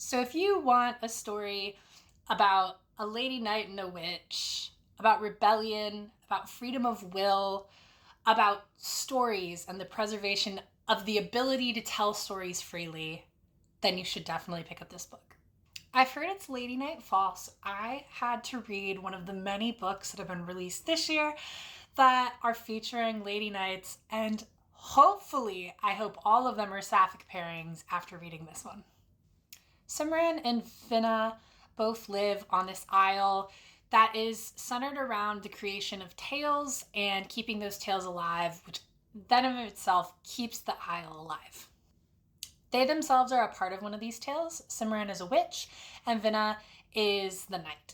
So if you want a story about a lady knight and a witch, about rebellion, about freedom of will, about stories and the preservation of the ability to tell stories freely, then you should definitely pick up this book. I've heard it's Lady Night False. I had to read one of the many books that have been released this year that are featuring lady knights, and hopefully, I hope all of them are sapphic pairings after reading this one. Simran and Finna both live on this isle that is centered around the creation of tales and keeping those tales alive, which then of itself keeps the isle alive. They themselves are a part of one of these tales. Simran is a witch, and Vinna is the knight.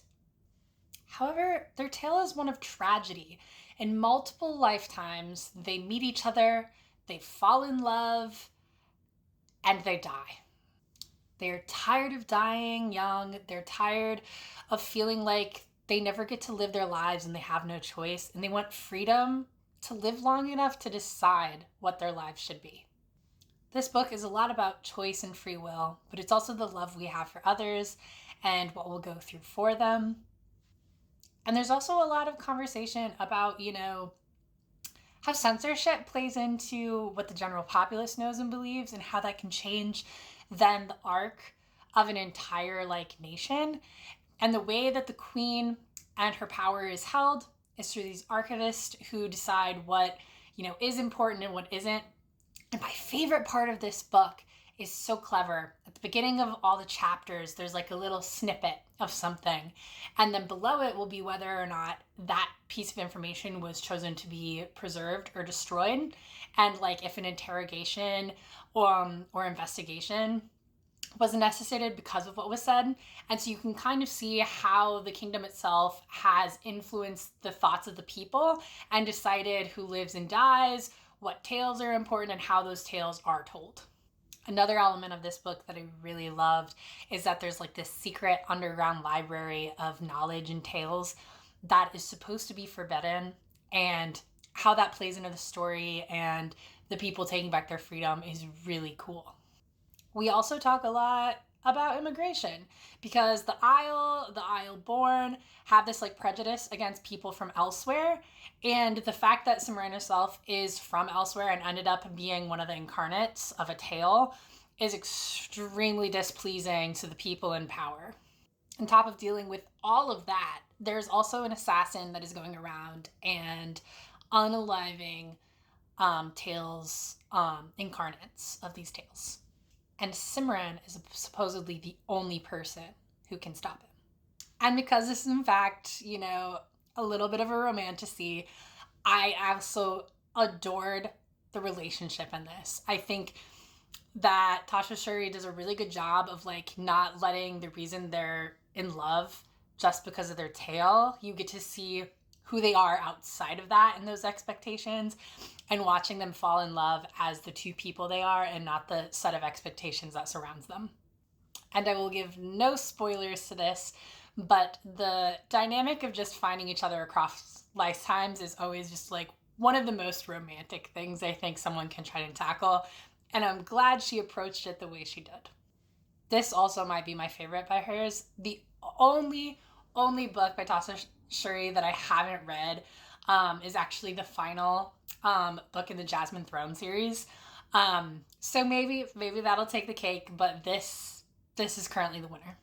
However, their tale is one of tragedy. In multiple lifetimes, they meet each other, they fall in love, and they die. They're tired of dying young. They're tired of feeling like they never get to live their lives and they have no choice. And they want freedom to live long enough to decide what their lives should be. This book is a lot about choice and free will, but it's also the love we have for others and what we'll go through for them. And there's also a lot of conversation about, how censorship plays into what the general populace knows and believes and how that can change then the arc of an entire nation. And the way that the queen and her power is held is through these archivists who decide what, is important and what isn't. And my favorite part of this book is so clever. At the beginning of all the chapters, there's a little snippet of something. And then below it will be whether or not that piece of information was chosen to be preserved or destroyed. And if an interrogation or investigation was necessitated because of what was said. And so you can kind of see how the kingdom itself has influenced the thoughts of the people and decided who lives and dies, what tales are important, and how those tales are told. Another element of this book that I really loved is that there's this secret underground library of knowledge and tales that is supposed to be forbidden, and how that plays into the story and the people taking back their freedom is really cool. We also talk a lot about immigration because the Isle-born have this prejudice against people from elsewhere, and the fact that Simran herself is from elsewhere and ended up being one of the incarnates of a tale is extremely displeasing to the people in power. On top of dealing with all of that, there's also an assassin that is going around and unaliving tales, incarnates of these tales. And Simran is supposedly the only person who can stop him. And because this is, in fact, a little bit of a romantasy, I also adored the relationship in this. I think that Tasha Suri does a really good job of not letting the reason they're in love just because of their tale. You get to see who they are outside of that and those expectations, and watching them fall in love as the two people they are and not the set of expectations that surrounds them. And I will give no spoilers to this, but the dynamic of just finding each other across lifetimes is always just one of the most romantic things I think someone can try to tackle. And I'm glad she approached it the way she did. This also might be my favorite by hers. The only book by Tasha Suri that I haven't read is actually the final book in the Jasmine Throne series. So maybe that'll take the cake, but this is currently the winner.